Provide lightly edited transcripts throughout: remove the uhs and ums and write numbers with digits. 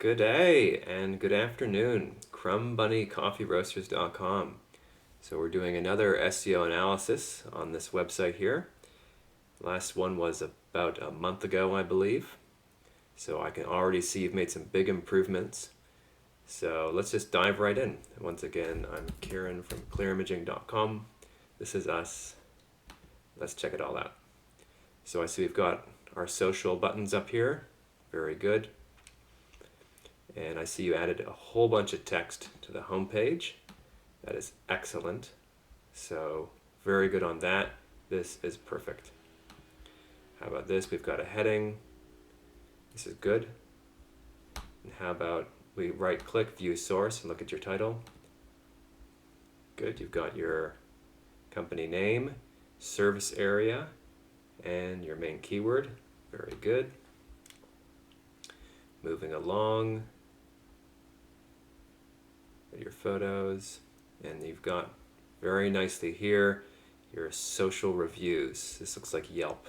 Good day and good afternoon. CrumbBunnyCoffeeRoasters.com. So we're doing another SEO analysis on this website here. Last one was about a month ago, I believe. So I can already see you've made some big improvements. So let's just dive right in. Once again, I'm Kieran from clearimaging.com. This is us. Let's check it all out. So I see we've got our social buttons up here. Very good. And I see you added a whole bunch of text to the home page. That is excellent. So very good on that. This is perfect. How about this? We've got a heading. This is good. And how about we right click, view source, and look at your title. Good. You've got your company name, service area, and your main keyword. Very good. Moving along. Your photos, and you've got very nicely here your social reviews. This looks like Yelp,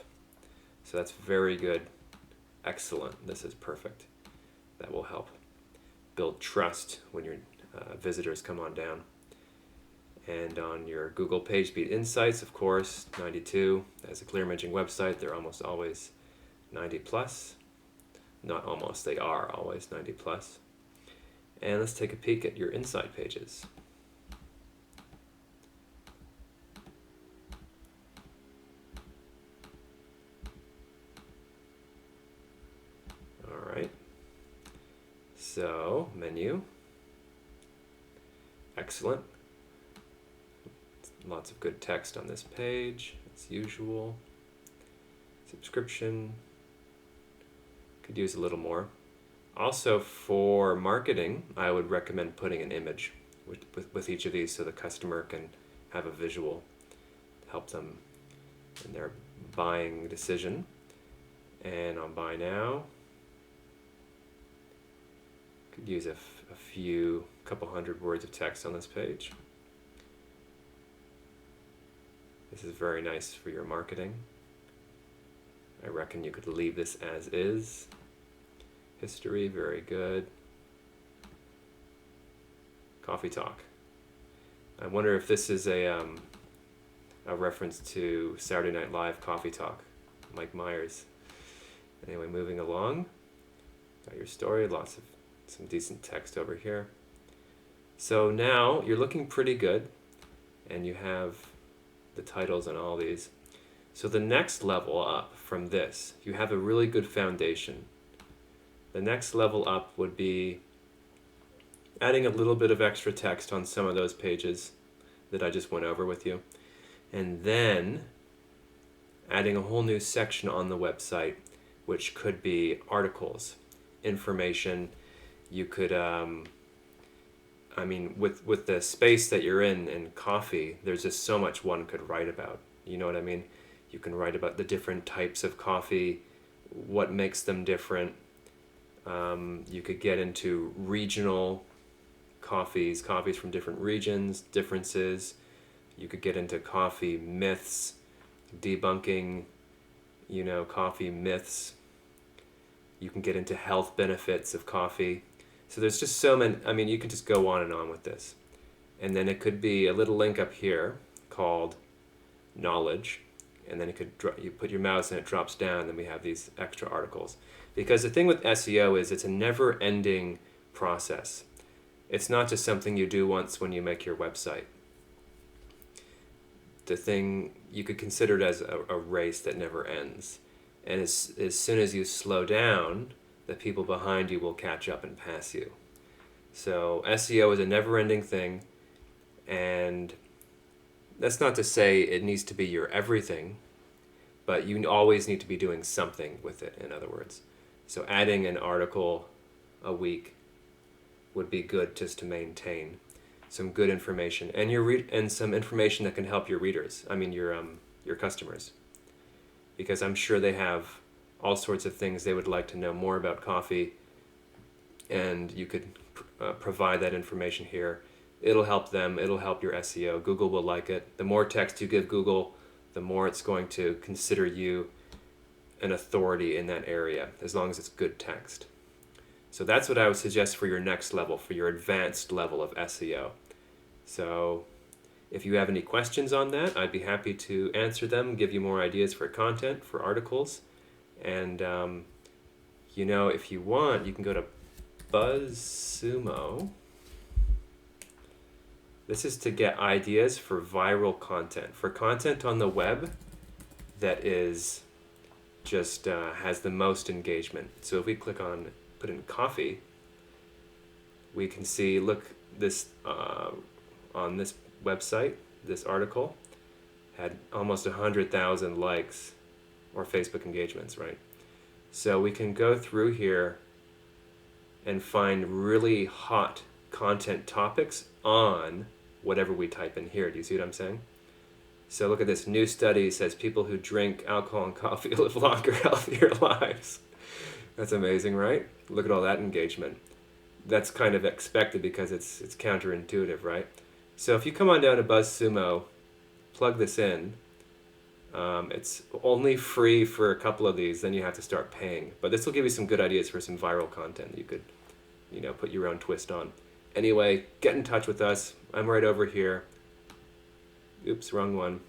so that's very good. Excellent. This is perfect. That will help build trust when your visitors come on down. And on your Google PageSpeed Insights, of course, 92. As a clear imaging website, they're almost always 90 plus. Not almost, they are always 90 plus. And let's take a peek at your insight pages. All right. So, menu. Excellent. Lots of good text on this page, as usual. Subscription. Could use a little more. Also, for marketing, I would recommend putting an image with each of these so the customer can have a visual to help them in their buying decision. And on Buy Now, could use a couple hundred words of text on this page. This is very nice for your marketing. I reckon you could leave this as is. History, very good. Coffee talk. I wonder if this is a reference to Saturday Night Live Coffee Talk, Mike Myers. Anyway, moving along. Got your story, lots of some decent text over here. So now you're looking pretty good, and you have the titles on all these. So the next level up from this, you have a really good foundation. The next level up would be adding a little bit of extra text on some of those pages that I just went over with you. And then adding a whole new section on the website, which could be articles, information. You could, with the space that you're in coffee, there's just so much one could write about. You know what I mean? You can write about the different types of coffee, what makes them different. You could get into regional coffees from different regions, differences. You could get into coffee myths, debunking, coffee myths. You can get into health benefits of coffee. So there's just so many, you could just go on and on with this. And then it could be a little link up here called knowledge. And then you put your mouse and it drops down, and then we have these extra articles. Because the thing with SEO is it's a never-ending process. It's not just something you do once when you make your website. The thing, you could consider it as a race that never ends. And as soon as you slow down, the people behind you will catch up and pass you. So SEO is a never-ending thing, and that's not to say it needs to be your everything, but you always need to be doing something with it, in other words. So adding an article a week would be good just to maintain some good information and and some information that can help your readers. Your customers, because I'm sure they have all sorts of things they would like to know more about coffee, and you could provide that information here. It'll help them. It'll help your SEO. Google will like it. The more text you give Google, the more it's going to consider you an authority in that area, as long as it's good text. So that's what I would suggest for your next level, for your advanced level of SEO. So if you have any questions on that, I'd be happy to answer them, give you more ideas for content, for articles. And, if you want, you can go to BuzzSumo. This is to get ideas for viral content, for content on the web that is just has the most engagement. So if we put in coffee, we can see, look, this on this website, this article had almost 100,000 likes or Facebook engagements, right? So we can go through here and find really hot content topics on whatever we type in here. Do you see what I'm saying? So look at this. New study says people who drink alcohol and coffee live longer, healthier lives. That's amazing, right? Look at all that engagement. That's kind of expected because it's counterintuitive, right? So if you come on down to BuzzSumo, plug this in. It's only free for a couple of these, then you have to start paying. But this will give you some good ideas for some viral content that you could, put your own twist on. Anyway, get in touch with us. I'm right over here. Oops, wrong one.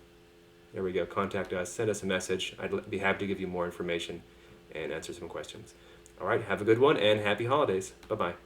There we go. Contact us. Send us a message. I'd be happy to give you more information and answer some questions. All right, have a good one and happy holidays. Bye-bye.